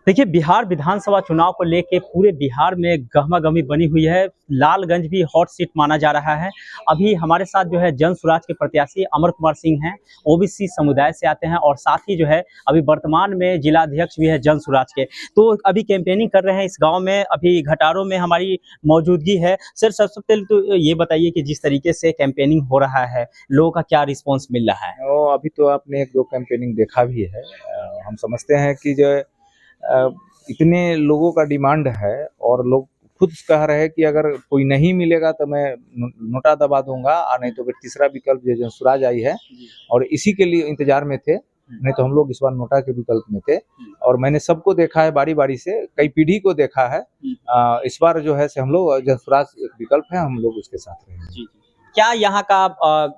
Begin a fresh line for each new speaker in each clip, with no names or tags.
देखिए, बिहार विधानसभा चुनाव को लेके पूरे बिहार में गहमा-गहमी बनी हुई है। लालगंज भी हॉट सीट माना जा रहा है। अभी हमारे साथ जो है जन स्वराज के प्रत्याशी अमर कुमार सिंह हैं, ओबीसी समुदाय से आते हैं और साथ ही जो है अभी वर्तमान में जिलाध्यक्ष भी है जन स्वराज के। तो अभी कैंपेनिंग कर रहे हैं इस गाँव में, अभी घटारों में हमारी मौजूदगी है। सर, सबसे पहले तो ये बताइए कि जिस तरीके से कैंपेनिंग हो रहा है, लोगों का क्या रिस्पॉन्स मिल रहा है?
अभी तो आपने 1-2 कैंपेनिंग देखा भी है। हम समझते हैं कि जो इतने लोगों का डिमांड है और लोग खुद कह रहे हैं कि अगर कोई नहीं मिलेगा तो मैं नोटा दबा दूंगा, और नहीं तो फिर तीसरा विकल्प जो जनसुराज आई है और इसी के लिए इंतजार में थे। नहीं तो हम लोग इस बार नोटा के विकल्प में थे और मैंने सबको देखा है बारी बारी से, कई पीढ़ी को देखा है। इस बार जो है से हम लोग जनसुराज एक विकल्प है, हम लोग उसके साथ रहेंगे।
क्या यहाँ का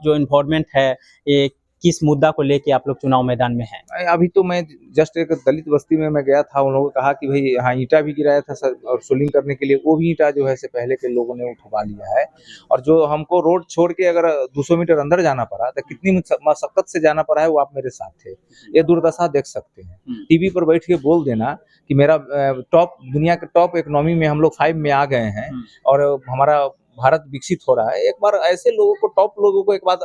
जो इन्वॉल्वमेंट है, ये किस मुद्दा को लेके आप लोग चुनाव मैदान में हैं?
अभी तो मैं जस्ट एक दलित बस्ती में मैं गया था, उन लोगों ने कहा कि भाई यहाँ ईंटा भी गिराया था सर, और सोलिंग करने के लिए वो भी ईंटा जो है से पहले के लोगों ने उठवा लिया है। और जो हमको रोड छोड़ के अगर 200 मीटर अंदर जाना पड़ा तो कितनी मशक्कत से जाना पड़ा है, वो आप मेरे साथ थे। ये दुर्दशा देख सकते हैं। टीवी पर बैठ के बोल देना कि मेरा टॉप, दुनिया के टॉप इकोनॉमी में हम लोग 5 में आ गए हैं और हमारा भारत विकसित हो रहा है। एक बार ऐसे लोगों को, टॉप लोगों को एक बार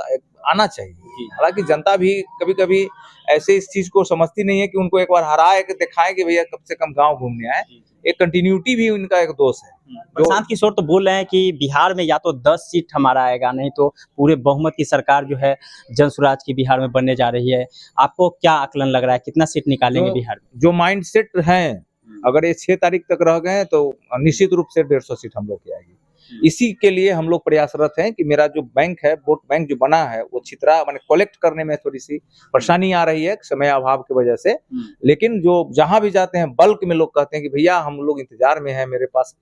आना चाहिए। हालांकि जनता भी कभी कभी ऐसे इस चीज को समझती नहीं है कि उनको एक बार हराए के दिखाएं कि भैया कम से कम गांव घूमने आए। एक कंटिन्यूटी भी उनका एक दोष है।
प्रशांत किशोर तो बोल रहे हैं कि बिहार में या तो 10 सीट हमारा आएगा, नहीं तो पूरे बहुमत की सरकार जो है जन स्वराज की बिहार में बनने जा रही है। आपको क्या आकलन लग रहा है, कितना सीट निकालेंगे बिहार में?
जो माइंड सेट है, अगर ये 6 तारीख तक रह गए तो निश्चित रूप से 150 सीट हम लोग की आएगी। इसी के लिए हम लोग प्रयासरत हैं कि मेरा जो बैंक है, वोट बैंक जो बना है, वो छितरा माने कलेक्ट करने में थोड़ी सी परेशानी आ रही है समय अभाव की वजह से। लेकिन जो जहां भी जाते हैं बल्क में लोग कहते हैं कि भैया हम लोग इंतजार में हैं, मेरे पास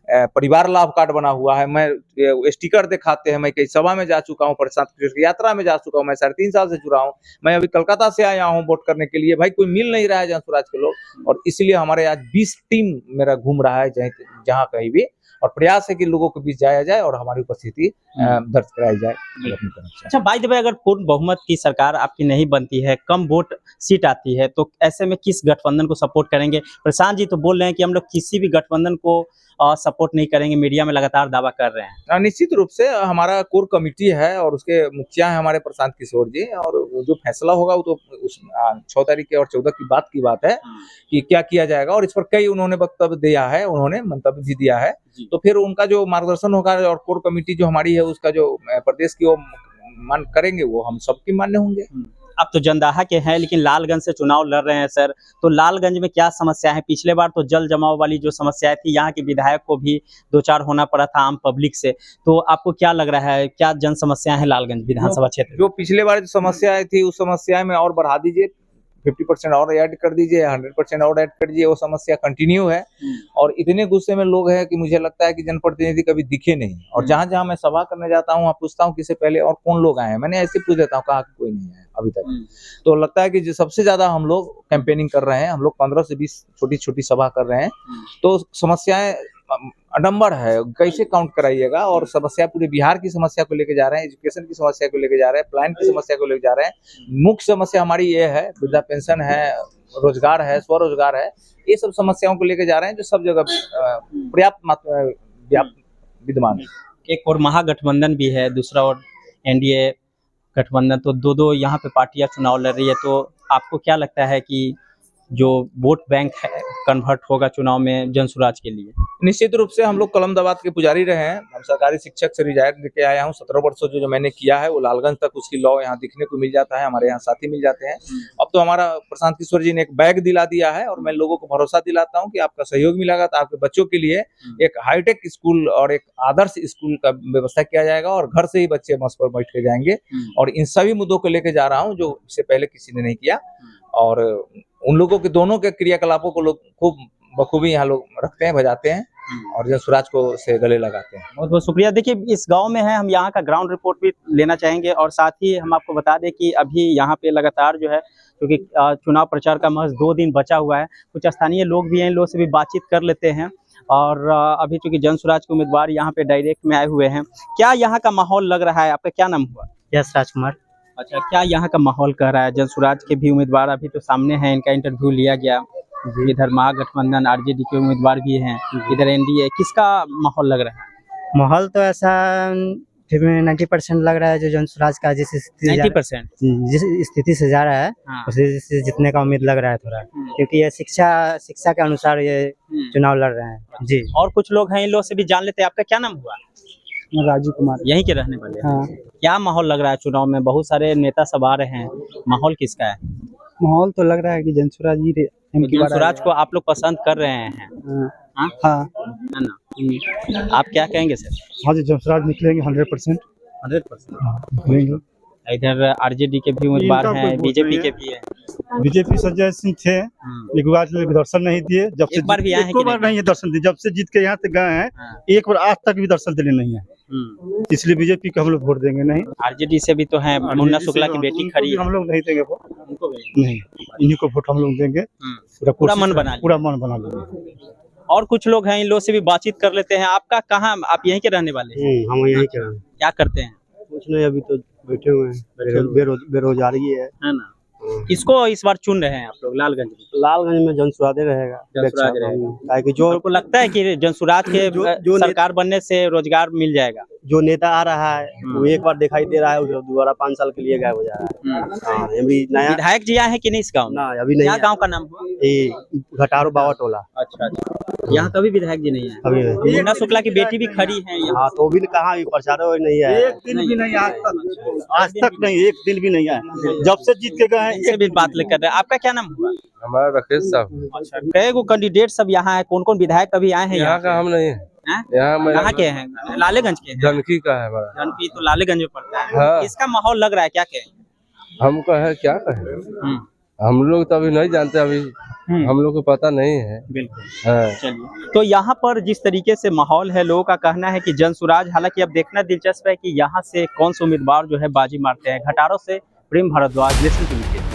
परिवार लाभ कार्ड बना हुआ है, मैं स्टिकर दिखाते हैं, मैं कई सभा में जा चुका हूँ, प्रशांत किशोर की यात्रा में जा चुका हूँ, मैं 3.5 साल से जुड़ा हूँ, मैं अभी कोलकाता से आया हूँ वोट करने के लिए। भाई कोई मिल नहीं रहा है जन स्वराज के लोग, और इसलिए हमारे आज 20 टीम मेरा घूम रहा है जहाँ कहीं भी, और प्रयास है कि लोगों के बीच जाया जाए और हमारी उपस्थिति दर्ज कराई जाए।
अच्छा, बाय द वे, अगर पूर्ण बहुमत की सरकार आपकी नहीं बनती है, कम वोट सीट आती है, तो ऐसे में किस गठबंधन को सपोर्ट करेंगे? प्रशांत जी तो बोल रहे हैं कि हम लोग किसी भी गठबंधन को सपोर्ट नहीं करेंगे, मीडिया में लगातार दावा कर रहे हैं।
निश्चित रूप से हमारा कोर कमेटी है और उसके मुखिया है हमारे प्रशांत किशोर जी, और वो जो फैसला होगा वो तो उस 6 तारीख के और 14 की बात है कि क्या किया जाएगा, और इस पर कई उन्होंने वक्तव्य दिया है, उन्होंने मंतव्य भी दिया है। तो फिर उनका जो मार्गदर्शन होगा और कोर कमेटी जो हमारी है उसका जो प्रदेश की वो मान करेंगे, वो हम सबकी मान्य होंगे।
अब तो जनदाहा के हैं, लेकिन लालगंज से चुनाव लड़ रहे हैं सर, तो लालगंज में क्या समस्या है? पिछले बार तो जल जमाव वाली जो समस्याएं थी, यहाँ के विधायक को भी 2-4 होना पड़ा था आम पब्लिक से। तो आपको क्या लग रहा है, क्या जन समस्या है लालगंज विधानसभा क्षेत्र?
जो पिछले बार जो समस्याएं थी उस समस्या में और बढ़ा दीजिए, 50% और ऐड कर दीजिए, 100% और ऐड कर दीजिए, वो समस्या कंटिन्यू है। और इतने गुस्से में लोग हैं कि मुझे लगता है कि जनप्रतिनिधि कभी दिखे नहीं। और जहां जहां मैं सभा करने जाता हूं, आप पूछता हूं किससे पहले और कौन लोग आए हैं, मैंने ऐसे पूछ देता हूं, कहा कि कोई नहीं है अभी तक। तो लगता है कि जो सबसे ज्यादा हम लोग कैंपेनिंग कर रहे हैं, हम लोग 15 से 20 छोटी छोटी सभा कर रहे हैं। तो समस्याएं अडम्बर है, कैसे काउंट कराइएगा। और समस्या पूरे बिहार की समस्या को लेके जा रहे हैं, एजुकेशन की समस्या को लेके जा रहे हैं, प्लान की समस्या को लेके जा रहे हैं। मुख्य समस्या हमारी ये है, वृद्धा पेंशन है, रोजगार है, स्वरोजगार है, ये सब समस्याओं को लेके जा रहे हैं जो सब जगह पर्याप्त मात्रा विद्यमान है।
एक और महागठबंधन भी है, दूसरा और एनडीए गठबंधन, तो दो यहाँ पे पार्टियां चुनाव लड़ रही है। तो आपको क्या लगता है कि जो वोट बैंक है कन्वर्ट होगा चुनाव में जन स्वराज के लिए?
निश्चित रूप से हम लोग कलम दवात के पुजारी रहे हैं। हम सरकारी शिक्षक से रिटायर लेके आया हूँ। 17 वर्षों जो मैंने किया है वो लालगंज तक उसकी लॉ यहाँ दिखने को मिल जाता है, हमारे यहाँ साथी मिल जाते हैं। अब तो हमारा प्रशांत किशोर जी ने एक बैग दिला दिया है, और मैं लोगों को भरोसा दिलाता हूँ कि आपका सहयोग मिलेगा तो आपके बच्चों के लिए एक हाईटेक स्कूल और एक आदर्श स्कूल का व्यवस्था किया जाएगा, और घर से ही बच्चे बस पर बैठ के जाएंगे। और इन सभी मुद्दों को लेकर जा रहा हूँ जो इससे पहले किसी ने नहीं किया, और उन लोगों के दोनों के क्रियाकलापों को लोग खूब बखूबी यहाँ लोग रखते हैं, बजाते हैं और जन स्वराज को से गले लगाते हैं।
बहुत बहुत शुक्रिया। देखिए, इस गांव में है, हम यहाँ का ग्राउंड रिपोर्ट भी लेना चाहेंगे, और साथ ही हम आपको बता दें कि अभी यहाँ पे लगातार जो है, क्योंकि चुनाव प्रचार का महज 2 दिन बचा हुआ है, कुछ स्थानीय लोग भी हैं, इन लोगों से भी बातचीत कर लेते हैं। और अभी चूंकि जन स्वराज के उम्मीदवार यहाँ पे डायरेक्ट में आए हुए हैं, क्या यहाँ का माहौल लग रहा है? आपका क्या नाम हुआ?
यस राजकुमार।
अच्छा, क्या यहाँ का माहौल कह रहा है? जन स्वराज के भी उम्मीदवार अभी तो सामने हैं, इनका इंटरव्यू लिया गया, इधर महागठबंधन आरजेडी के उम्मीदवार भी हैं, इधर एनडीए, किसका माहौल लग रहा है?
माहौल तो ऐसा 90% लग रहा है जो जनसुराज का जिस स्थिति
90%?
जिस स्थिति से जा रहा है
हाँ।
उसी से जितने का उम्मीद लग रहा है थोड़ा, क्योंकि ये शिक्षा के अनुसार ये चुनाव लड़ रहे हैं जी।
और कुछ लोग हैं, इन लोगों से भी जान लेते हैं। आपका क्या नाम हुआ?
राजू कुमार।
यहीं के रहने वाले हैं।
हाँ।
क्या माहौल लग रहा है चुनाव में? बहुत सारे नेता सब आ रहे हैं, माहौल किसका है?
माहौल तो लग रहा है कि जनसुराज जी
जनसुराज को आप लोग पसंद कर रहे हैं? हाँ?
हाँ
है ना? आप क्या कहेंगे सर?
हाँ जी, जनसुराज निकलेंगे 100%।
100%। इधर आरजेडी के भी उम्मीदवार हैं, बीजेपी के भी हैं।
बीजेपी संजय सिंह थे, एक बार दर्शन नहीं दिए, जब से
एक बार भी आए हैं कि
बार नहीं दर्शन दिए, जब से जीत के यहाँ से गए हैं एक बार आज तक भी दर्शन देने नहीं है। इसलिए बीजेपी को हम लोग वोट देंगे नहीं।
आरजेडी से भी तो है, मुन्ना शुक्ला की बेटी खड़ी है।
हम लोग नहीं देंगे वोट, नहीं, इन्हीं को वोट हम लोग देंगे।
पूरा मन बना
लेंगे।
और कुछ लोग हैं, इन लोगों से भी बातचीत कर लेते हैं। आपका कहाँ, आप यहीं के रहने वाले हैं?
हम यहीं के रहने।
क्या करते हैं?
कुछ नहीं, अभी तो बैठे हुए हैं, बेरोजगारी है
ना? किसको इस बार चुन रहे हैं आप लोग लालगंज में?
लालगंज में जनसुराज रहेगा।
जनसुराज रहेगा।
कि जो
आपको लगता है कि जनसुराज के
जो
सरकार बनने से रोजगार मिल जाएगा?
जो नेता आ रहा है वो एक बार दिखाई दे रहा है, उसे दोबारा 5 साल के लिए गायब हो जा रहा है। अभी नया
विधायक जी आए हैं कि नहीं इस गाँव में?
ना, अभी नहीं।
क्या गाँव का नाम हुआ?
ये घटारो बाबा टोला।
अच्छा, यहाँ कभी विधायक जी नहीं है?
अभी
मुन्ना शुक्ला की बेटी भी खड़ी है यहाँ।
हाँ, तो भी कहाँ प्रचार नहीं है, एक दिन भी नहीं, आज तक नहीं, एक दिन भी नहीं है, जब से जीत के गए हैं।
इससे भी बात कर रहे हैं। आपका क्या नाम हुआ?
हमारा राकेश साहब।
अच्छा, कई गो कैंडिडेट सब यहाँ है, कौन कौन विधायक कभी आए हैं
यहाँ का हम नहीं है, यहाँ
कहाँ के हैं? लालेगंज के हैं?
धनकी का है हमारा।
धनकी तो लालेगंज में पड़ता है।
हाँ।
इसका माहौल लग रहा है, क्या कहें?
हम कहे क्या कहें, हम लोग तो अभी नहीं जानते, अभी हम लोग को पता नहीं है।
बिल्कुल।
हाँ।
चलिए, तो यहाँ पर जिस तरीके से माहौल है, लोगों का कहना है कि जनसुराज, हालांकि अब देखना दिलचस्प है कि यहाँ से कौन से उम्मीदवार जो है बाजी मारते हैं। घटारों से प्रेम भारद्वाज, नेशन टीवी।